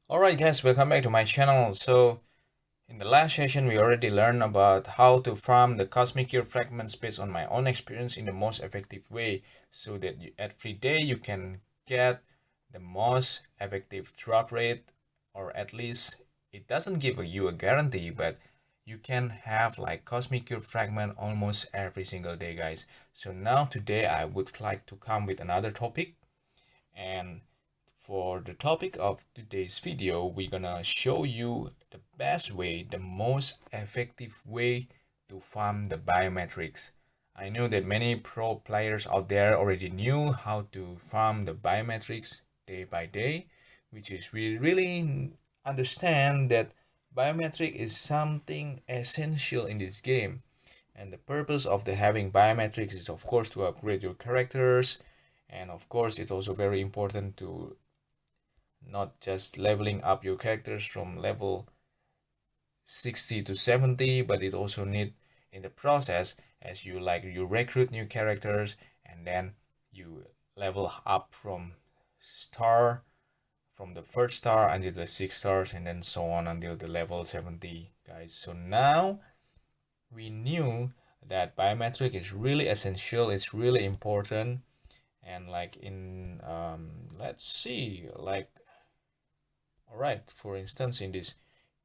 Alright guys, welcome back to my channel. So in the last session we already learned about how to farm the cosmic cube fragments based on my own experience in the most effective way, so that every day you can get the most effective drop rate, or at least it doesn't give you a guarantee, but you can have like cosmic cube fragment almost every single day guys. So now today I would like to come with another topic, and for the topic of today's video, we're gonna show you the best way, the most effective way to farm the biometrics. I know that many pro players out there already knew how to farm the biometrics day by day, which is we really understand that biometric is something essential in this game. And the purpose of the having biometrics is of course to upgrade your characters, and of course it's also very important to not just leveling up your characters from level 60 to 70, but it also need in the process as you recruit new characters, and then you level up from the first star until the 6 stars, and then so on until the level 70 guys. So now we knew that biometric is really essential, it's really important. And like in let's see, like, all right, for instance, in this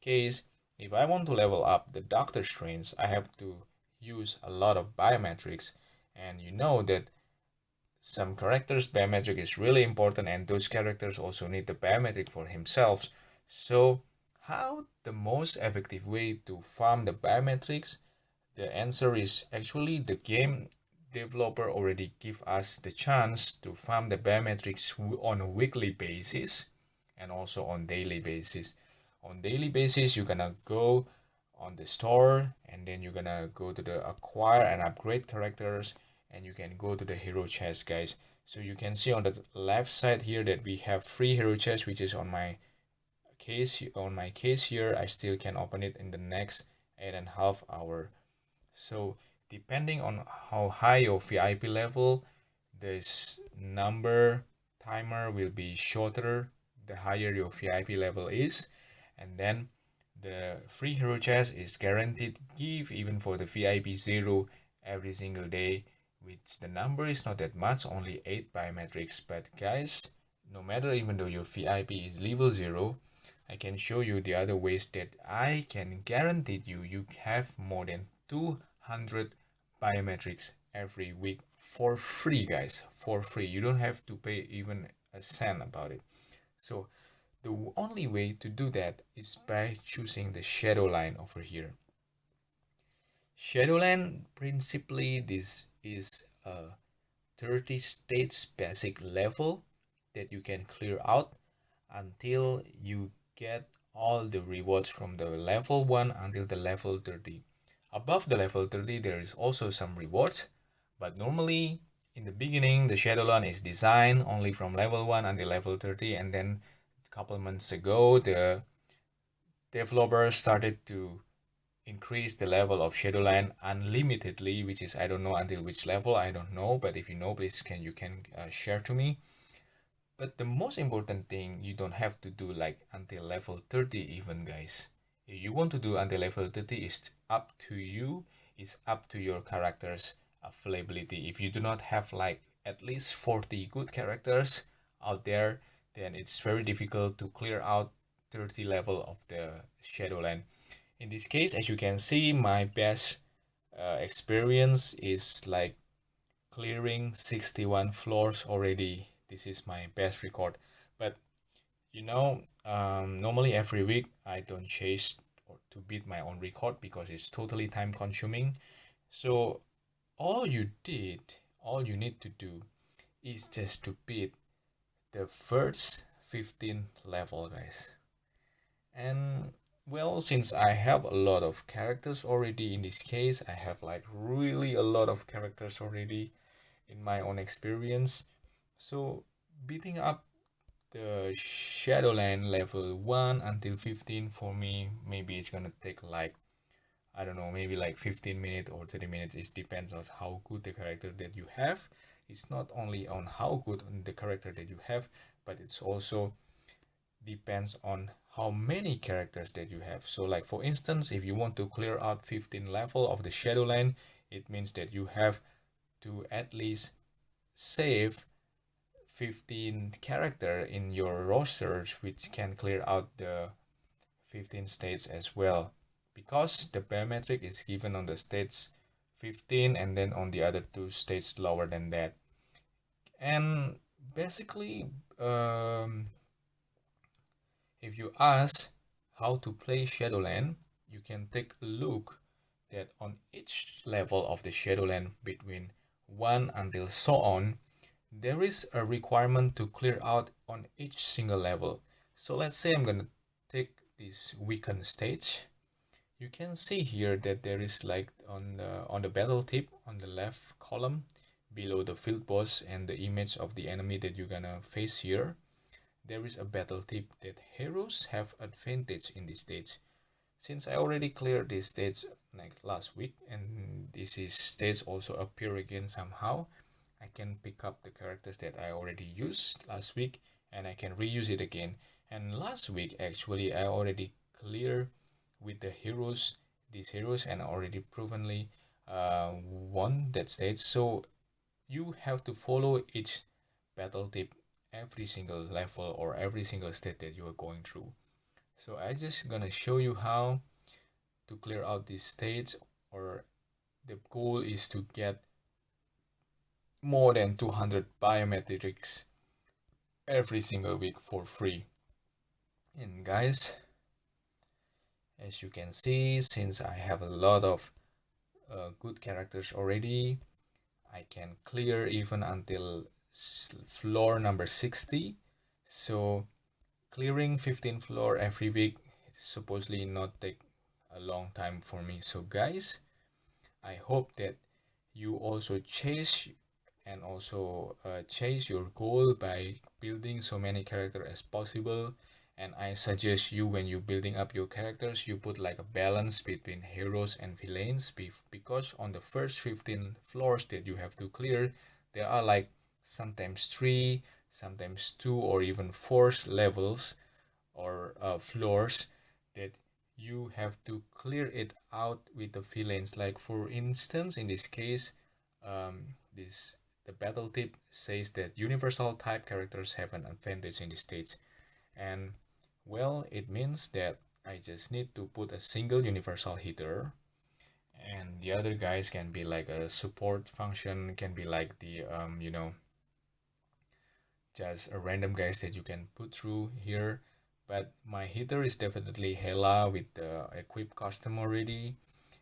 case, if I want to level up the doctor strains, I have to use a lot of biometrics. And you know that some characters biometric is really important, and those characters also need the biometric for himself. So how the most effective way to farm the biometrics? The answer is actually the game developer already give us the chance to farm the biometrics on a weekly basis and also on daily basis. On daily basis, you're gonna go on the store, and then you're gonna go to the acquire and upgrade characters, and you can go to the hero chest guys. So you can see on the left side here that we have free hero chest, which is on my case here. I still can open it in the next 8.5 hours. So depending on how high your VIP level, this number timer will be shorter the higher your VIP level is. And then the free hero chest is guaranteed give even for the VIP 0 every single day, which the number is not that much, only 8 biometrics. But guys, no matter, even though your VIP is level 0, I can show you the other ways that I can guarantee you have more than 200 biometrics every week for free guys, for free. You don't have to pay even a cent about it. So the only way to do that is by choosing the shadow line over here. Shadowland, principally this is a 30 states basic level that you can clear out until you get all the rewards from the level 1 until the level 30. Above the level 30 there is also some rewards, but normally in the beginning the Shadowland is designed only from level 1 until level 30, and then a couple months ago the developers started to increase the level of Shadowland unlimitedly, which is I don't know until which level, I don't know, but if you know, please you can share to me. But the most important thing, you don't have to do like until level 30 even guys. If you want to do until level 30, it's up to you, it's up to your characters availability. If you do not have like at least 40 good characters out there, then it's very difficult to clear out 30 level of the Shadowland. In this case, as you can see, my best experience is like clearing 61 floors already. This is my best record. But normally every week I don't chase or to beat my own record because it's totally time consuming. So all you need to do is just to beat the first 15 level guys. And well, since I have a lot of characters already in this case, I have like really a lot of characters already in my own experience. So beating up the Shadowland level 1 until 15 for me, maybe it's gonna take like, I don't know, maybe like 15 minutes or 30 minutes. It depends on how good the character that you have. It's not only on how good the character that you have, but it's also depends on how many characters that you have. So like for instance, if you want to clear out 15 level of the Shadowland, it means that you have to at least save 15 character in your rosters, which can clear out the 15 states as well, because the biometric is given on the states 15 and then on the other two states lower than that. And basically, if you ask how to play Shadowland, you can take a look that on each level of the Shadowland between 1 until so on, there is a requirement to clear out on each single level. So let's say I'm gonna take this weakened stage. You can see here that there is like on the battle tip on the left column below the field boss and the image of the enemy that you're gonna face here, there is a battle tip that heroes have advantage in this stage. Since I already cleared this stage like last week and this is stage also appear again somehow, I can pick up the characters that I already used last week and I can reuse it again. And last week actually I already clear with the heroes, these heroes, and already provenly won that stage. So you have to follow each battle tip every single level or every single state that you are going through. So I just gonna show you how to clear out this stage, or the goal is to get more than 200 biometrics every single week for free. And guys, as you can see, since I have a lot of good characters already, I can clear even until floor number 60. So clearing 15 floor every week supposedly not take a long time for me. So guys, I hope that you also chase and also chase your goal by building so many characters as possible. And I suggest you, when you're building up your characters, you put like a balance between heroes and villains, because on the first 15 floors that you have to clear, there are like sometimes 3, sometimes 2, or even 4 levels or floors that you have to clear it out with the villains. Like for instance, in this case, this the battle tip says that universal type characters have an advantage in this stage, and well, it means that I just need to put a single universal hitter, and the other guys can be like a support function, can be like the just a random guys that you can put through here. But my hitter is definitely Hela with the equip custom already,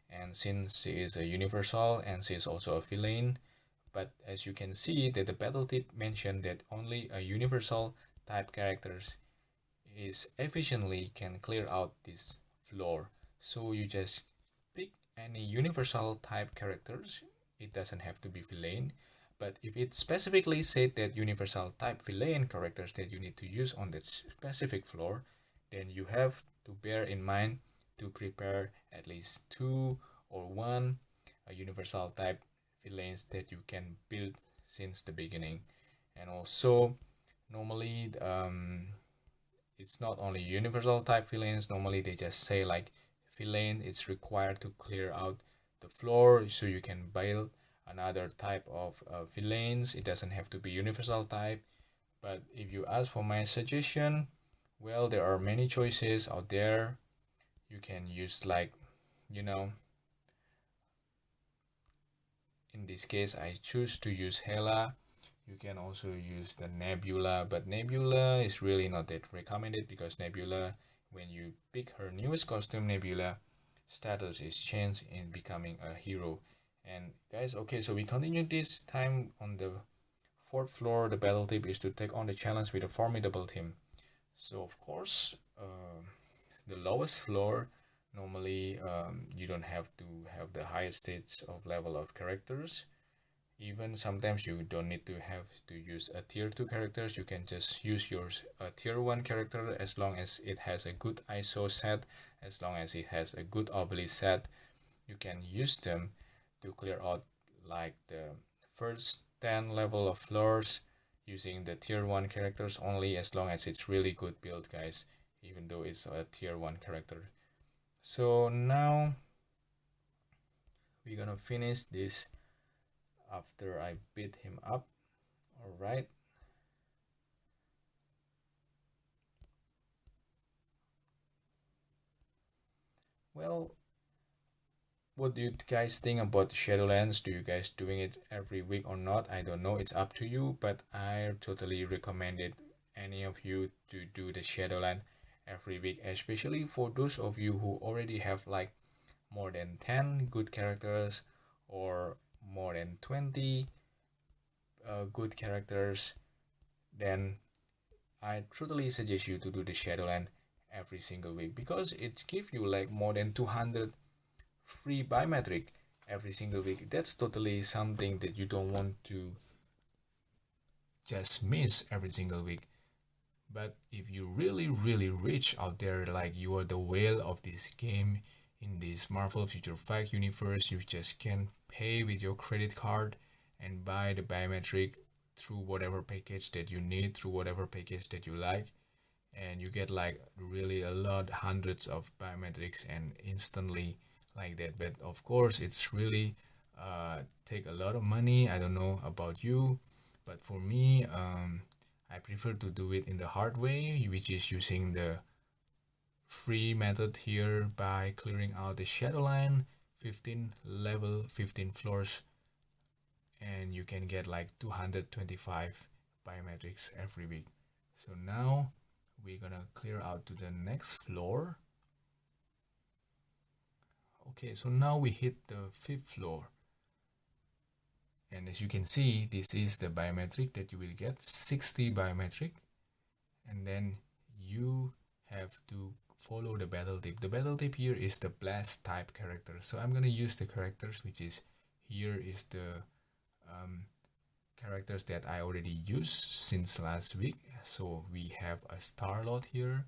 and since she is a universal and she is also a villain. But as you can see that the battle tip mentioned that only a universal type characters is efficiently can clear out this floor. So you just pick any universal type characters. It doesn't have to be villain, but if it specifically said that universal type villain characters that you need to use on that specific floor, then you have to bear in mind to prepare at least 2 or 1 universal type villains that you can build since the beginning. And also normally it's not only universal type villains. Normally they just say like villain it's required to clear out the floor, so you can build another type of villains. It doesn't have to be universal type. But if you ask for my suggestion, well, there are many choices out there. You can use like, you know, in this case I choose to use Hela. You can also use the Nebula, but Nebula is really not that recommended, because Nebula, when you pick her newest costume, Nebula status is changed in becoming a hero. And guys, okay, so we continue this time on the 4th floor. The battle tip is to take on the challenge with a formidable team. So of course, the lowest floor, normally you don't have to have the highest stage of level of characters. Even sometimes you don't need to have to use a tier 2 characters. You can just use your tier 1 character as long as it has a good ISO set, as long as it has a good obelisk set. You can use them to clear out like the first 10 level of floors. using the tier 1 characters only as long as it's really good build, guys, even though it's a tier 1 character. So now we're gonna finish this after I beat him up. All right. Well, what do you guys think about Shadowlands? Do you guys doing it every week or not? I don't know. It's up to you, but I totally recommend it any of you to do the Shadowland every week, especially for those of you who already have like more than 10 good characters or more than 20 good characters. Then I totally suggest you to do the Shadowland every single week because it gives you like more than 200 free biometric every single week. That's totally something that you don't want to just miss every single week. But if you really rich out there, like you are the whale of this game in this Marvel Future Fight universe, you just can pay with your credit card and buy the biometric through whatever package that you need, through whatever package that you like, and you get like really a lot, hundreds of biometrics and instantly like that. But of course it's really take a lot of money. I don't know about you, but for me, I prefer to do it in the hard way, which is using the free method here by clearing out the shadow line 15 level 15 floors, and you can get like 225 biometrics every week. So now we're gonna clear out to the next floor. Okay, so now we hit the 5th floor, and as you can see, this is the biometric that you will get, 60 biometric, and then you have to follow the battle tip. The battle tip here is the blast type character, so I'm gonna use the characters, which is here is the characters that I already used since last week. So we have a Star-Lord here,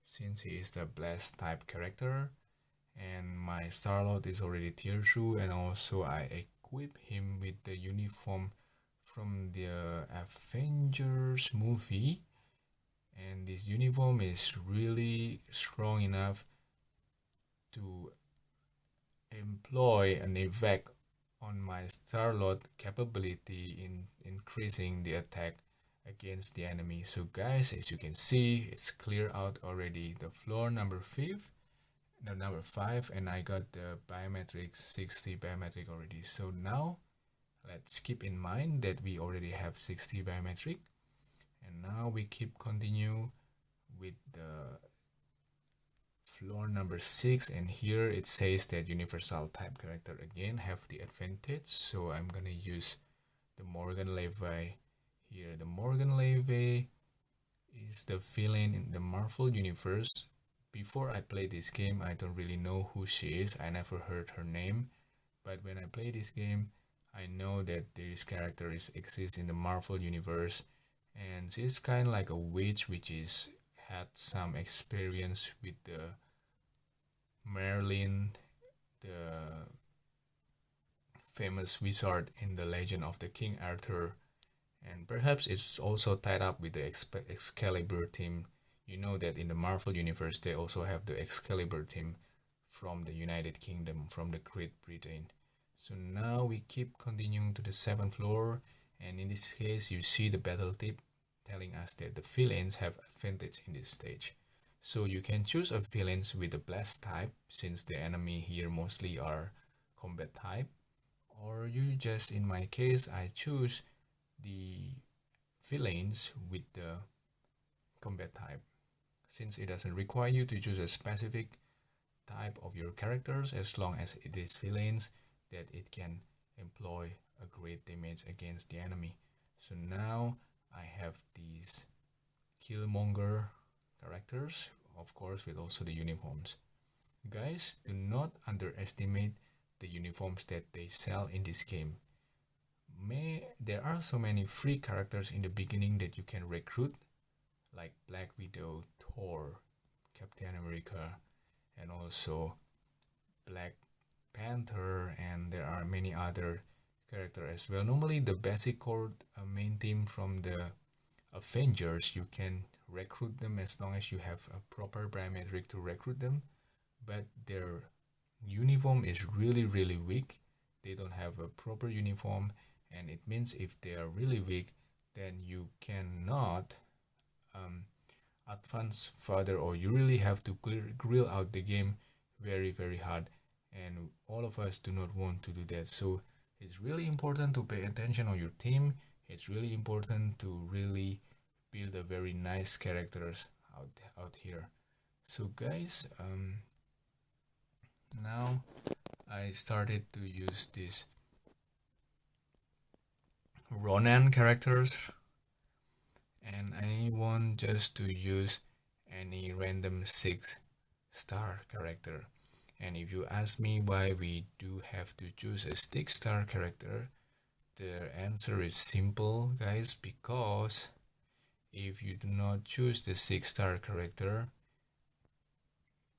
since he is the blast type character, and my Star-Lord is already tier 2, and also I equip him with the uniform from the Avengers movie, and this uniform is really strong enough to employ an evac on my Star-Lord capability in increasing the attack against the enemy. So guys, as you can see, it's clear out already the floor number 5, no, number 5, and I got the biometric 60 biometric already. So now let's keep in mind that we already have 60 biometric, and now we keep continue with the floor number 6, and here it says that universal type character again have the advantage, so I'm gonna use the Morgan Levy here. The Morgan Levy is the villain in the Marvel universe. Before I play this game, I don't really know who she is. I never heard her name, but when I play this game, I know that this character exists in the Marvel universe, and she's kind of like a witch, which is had some experience with the Merlin, the famous wizard in the legend of the King Arthur, and perhaps it's also tied up with the Excalibur team. You know that in the Marvel universe they also have the Excalibur team from the United Kingdom, from the Great Britain. So now we keep continuing to the 7th floor, and in this case you see the battle tip telling us that the villains have advantage in this stage. So you can choose a villains with the blast type, since the enemy here mostly are combat type, or you just, in my case, I choose the villains with the combat type, since it doesn't require you to choose a specific type of your characters as long as it is villains that it can employ a great damage against the enemy. So now I have these Killmonger characters, of course, with also the uniforms. Guys, do not underestimate the uniforms that they sell in this game. There are so many free characters in the beginning that you can recruit, like Black Widow, Thor, Captain America, and also Black Panther, and there are many other character as well. Normally the basic core main team from the Avengers, you can recruit them as long as you have a proper biometric to recruit them, but their uniform is really weak. They don't have a proper uniform, and it means if they are really weak, then you cannot um, advance further, or you really have to grill out the game very hard, and all of us do not want to do that. So it's really important to pay attention on your team. It's really important to really build a very nice characters out here. So guys, now I started to use these Ronan characters, and I want just to use any random 6-star character. And if you ask me why we do have to choose a 6-star character, the answer is simple, guys, because if you do not choose the 6-star character,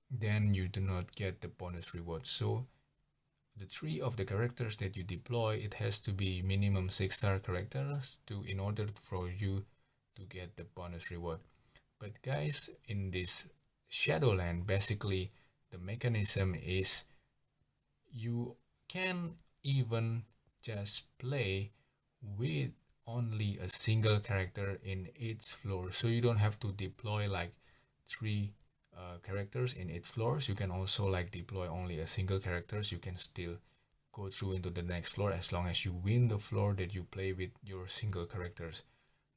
then you do not get the bonus reward. So the three of the characters that you deploy, it has to be minimum 6-star characters in order for you to get the bonus reward. But guys, in this Shadowland, basically the mechanism is you can even just play with only a single character in each floor, so you don't have to deploy like three characters in each floors. You can also like deploy only a single characters. You can still go through into the next floor as long as you win the floor that you play with your single characters.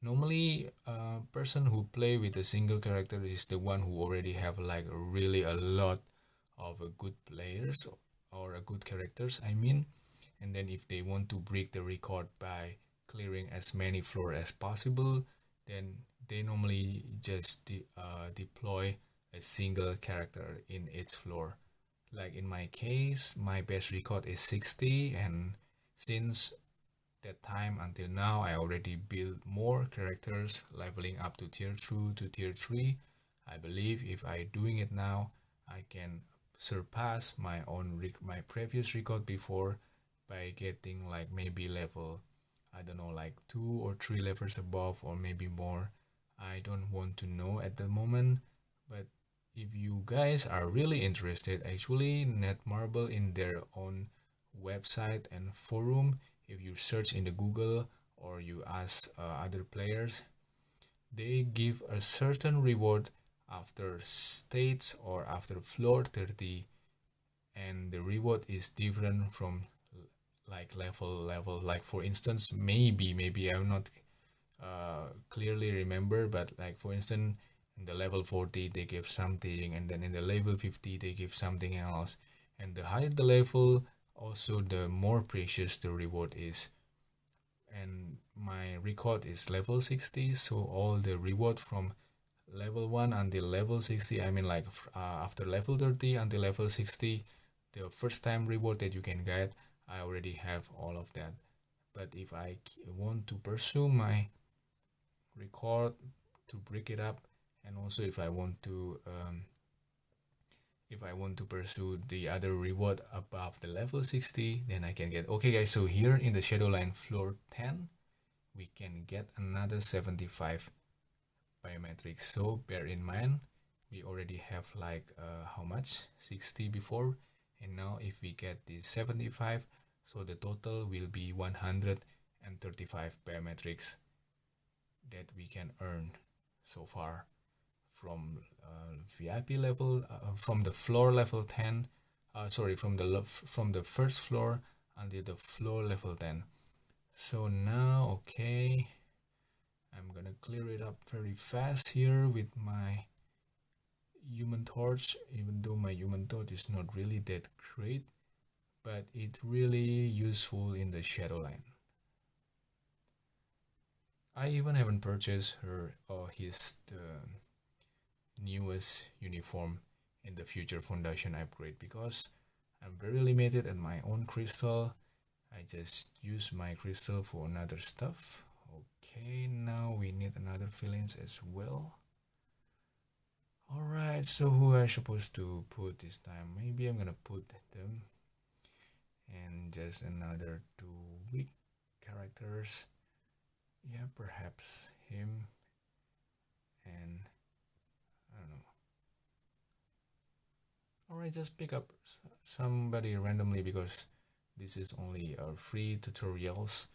Normally, a person who play with a single character is the one who already have like really a lot of good players or a good characters, I mean. And then if they want to break the record by clearing as many floors as possible, then they normally just deploy a single character in each floor. Like in my case, my best record is 60, and since that time until now, I already built more characters, leveling up to tier 2 to tier 3. I believe if I doing it now, I can surpass my previous record before by getting like maybe level, I don't know, like 2 or 3 levels above, or maybe more. I don't want to know at the moment, but if you guys are really interested, actually Netmarble in their own website and forum, if you search in the Google or you ask other players, they give a certain reward after states or after floor 30, and the reward is different from like level. Like for instance, maybe I'm not clearly remember, but like for instance, in the level 40 they give something, and then in the level 50 they give something else, and the higher the level, also the more precious the reward is. And my record is level 60, so all the reward from level 1 until level 60, I mean like after level 30 until level 60, the first time reward that you can get, I already have all of that. But if I want to pursue my record to break it up, and also if I want to pursue the other reward above the level 60, then I can get. Okay guys, so here in the Shadowline floor 10, we can get another 75 biometrics. So bear in mind, we already have like how much? 60 before, and now if we get the 75, so the total will be 135 biometrics that we can earn so far from VIP level, from the floor level 10, sorry, from the first floor until the floor level 10. So now, okay, I'm gonna clear it up very fast here with my human torch, even though my human torch is not really that great, but it really useful in the Shadowline. I even haven't purchased her or his newest uniform in the future foundation upgrade because I'm very limited at my own crystal. I just use my crystal for another stuff. Okay, now we need another fillings as well. Alright, so who am I supposed to put this time? Maybe I'm gonna put them and just another two weak characters. Yeah, perhaps him, and I don't know. Alright, just pick up somebody randomly because this is only a free tutorials,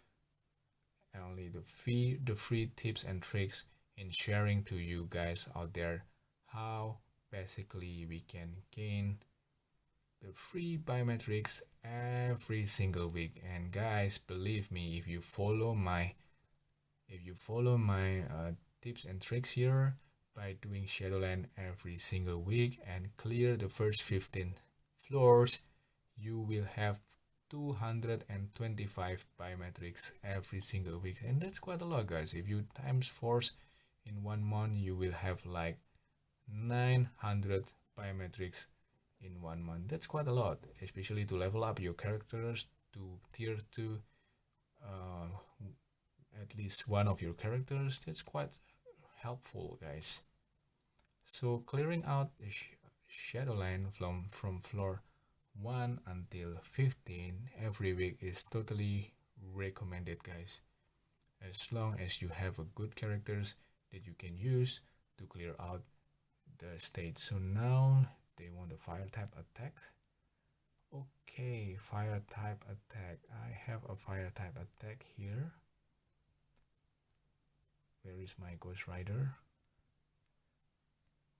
only the free tips and tricks in sharing to you guys out there how basically we can gain the free biometrics every single week. And guys, believe me, if you follow my tips and tricks here by doing Shadowland every single week and clear the first 15 floors, you will have 225 biometrics every single week, and that's quite a lot, guys. If you times force in 1 month, you will have like 900 biometrics in 1 month. That's quite a lot, especially to level up your characters to tier 2, uh, at least one of your characters. That's quite helpful, guys. So clearing out the Shadowline from floor 1 until 15 every week is totally recommended, guys, as long as you have a good characters that you can use to clear out the stage. So now they want a fire type attack. Okay, fire type attack. I have a fire type attack here. Where is my Ghost Rider?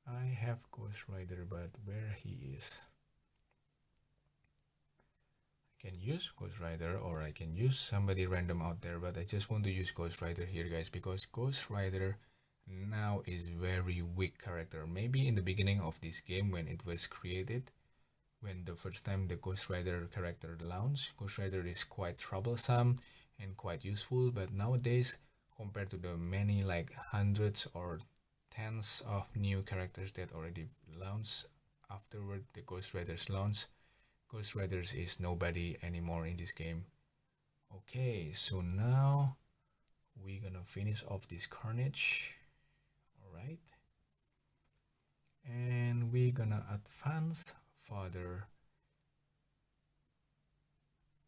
I have Ghost Rider, but where he is? I can use Ghost Rider or I can use somebody random out there, but I just want to use Ghost Rider here, guys, because Ghost Rider now is very weak character. Maybe in the beginning of this game when it was created, when the first time the Ghost Rider character launched, Ghost Rider is quite troublesome and quite useful, but nowadays compared to the many like hundreds or tens of new characters that already launched afterward the Ghost Rider's launch, Ghost Riders is nobody anymore in this game. Okay, so now we're gonna finish off this Carnage. Alright. And we're gonna advance further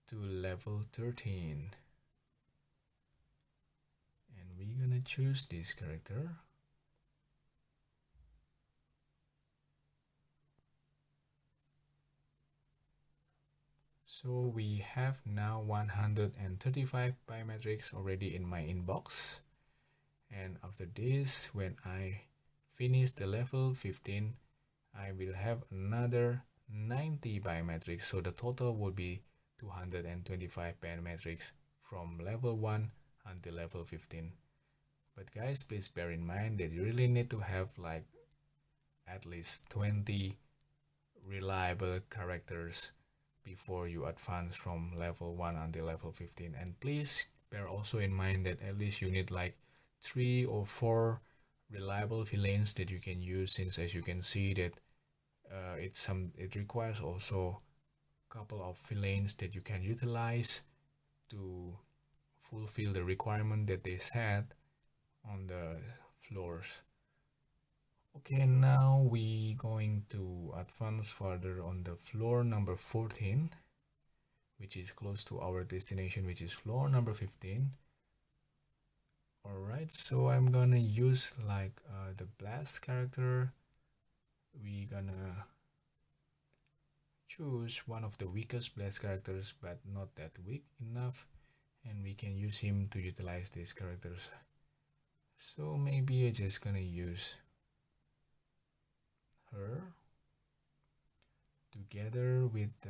to level 13. And we're gonna choose this character. So we have now 135 biometrics already in my inbox. And after this, when I finish the level 15, I will have another 90 biometrics. So the total will be 225 biometrics from level 1 until level 15. But guys, please bear in mind that you really need to have like at least 20 reliable characters before you advance from level 1 until level 15. And please bear also in mind that at least you need like 3 or 4 reliable villains that you can use, since as you can see that it requires also a couple of villains that you can utilize to fulfill the requirement that they set on the floors. Okay, now we going to advance further on the floor number 14, which is close to our destination, which is floor number 15. Alright, so I'm gonna use like the blast character. We gonna choose one of the weakest blast characters, but not that weak enough, and we can use him to utilize these characters. So maybe I'm just gonna use her together with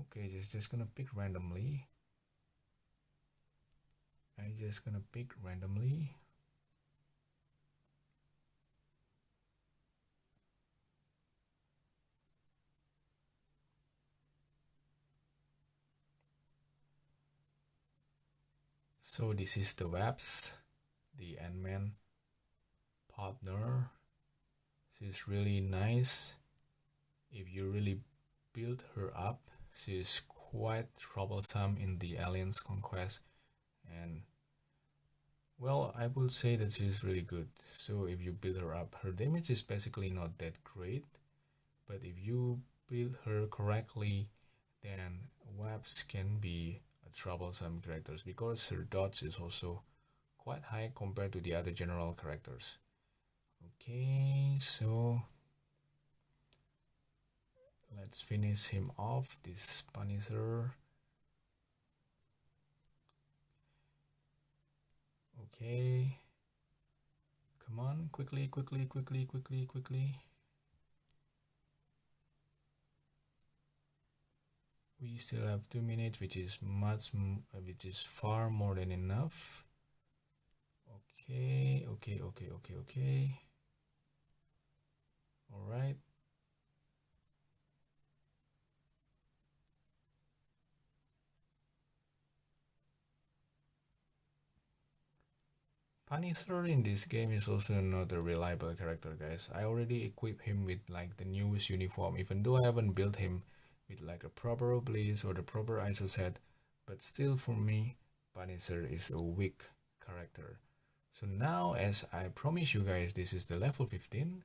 okay, just gonna pick randomly. I just gonna pick randomly. So this is the webs, the Ant-Man partner. She's really nice. If you really build her up, she's quite troublesome in the Aliens Conquest, and well, I would say that she's really good. So if you build her up, her damage is basically not that great, But if you build her correctly, then webs can be a troublesome characters because her dodge is also quite high compared to the other general characters. Okay, so let's finish him off, this Punisher. Okay, come on, quickly. We still have 2 minutes, which is which is far more than enough. Okay. All right. Punisher in this game is also not a reliable character, guys. I already equipped him with like the newest uniform, even though I haven't built him with like a proper obelisk or the proper ISO set, but still for me, Punisher is a weak character. So now, as I promised you guys, this is the level 15,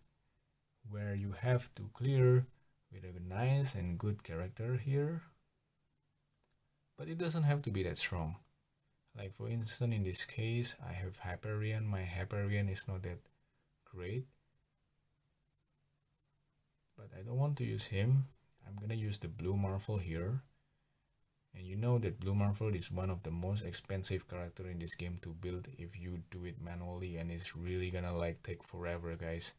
where you have to clear with a nice and good character here, but it doesn't have to be that strong. Like for instance, in this case, I have Hyperion. My Hyperion is not that great, but I don't want to use him. I'm gonna use the Blue Marvel here. And you know that Blue Marvel is one of the most expensive character in this game to build if you do it manually, and it's really gonna like take forever, guys.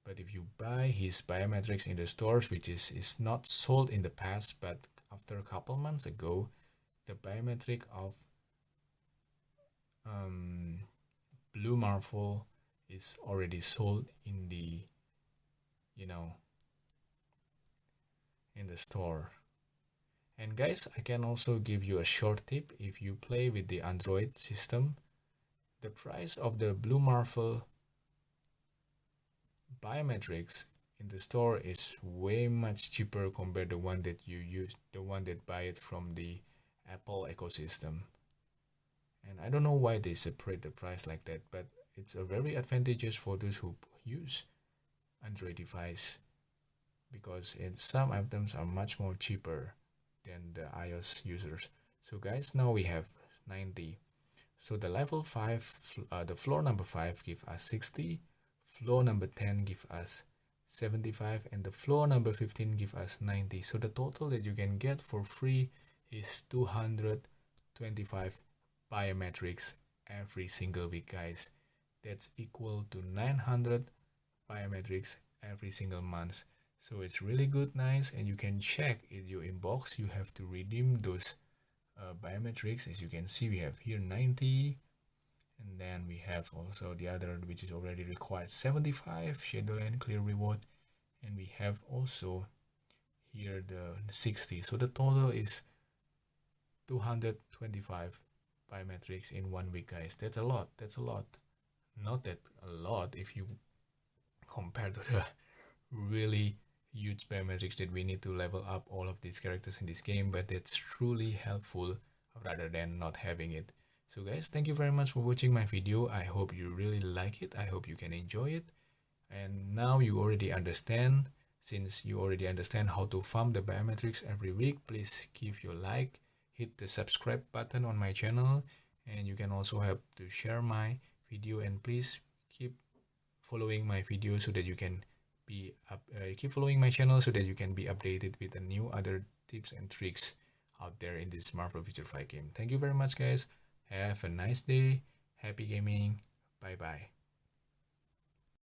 But if you buy his biometrics in the stores, which is not sold in the past, but after a couple months ago, the biometric of Blue Marvel is already sold in the, you know, in the store. And guys, I can also give you a short tip. If you play with the Android system, the price of the Blue Marvel biometrics in the store is way much cheaper compared to the one that you use, the one that buy it from the Apple ecosystem. And I don't know why they separate the price like that, but it's a very advantageous for those who use Android device, because some items are much more cheaper than the iOS users. So guys, now we have 90. So the level 5, the floor number 5 give us 60, floor number 10 give us 75, and the floor number 15 give us 90. So the total that you can get for free is 225 biometrics every single week, guys. That's equal to 900 biometrics every single month. So it's really good, nice, and you can check in your inbox. You have to redeem those biometrics. As you can see, we have here 90, and then we have also the other, which is already required, 75 Shadowland clear reward, and we have also here the 60. So the total is 225 biometrics in 1 week, guys. That's a lot. Not that a lot if you compare to the really huge biometrics that we need to level up all of these characters in this game, but it's truly helpful rather than not having it. So guys, thank you very much for watching my video. I hope you really like it. I hope you can enjoy it. And now you already understand. Since you already understand how to farm the biometrics every week, please give your like, hit the subscribe button on my channel, and you can also help to share my video, and please keep following my video so that you can keep following my channel so that you can be updated with the new other tips and tricks out there in this Marvel Future Fight game. Thank you very much, guys. Have a nice day. Happy gaming. Bye bye.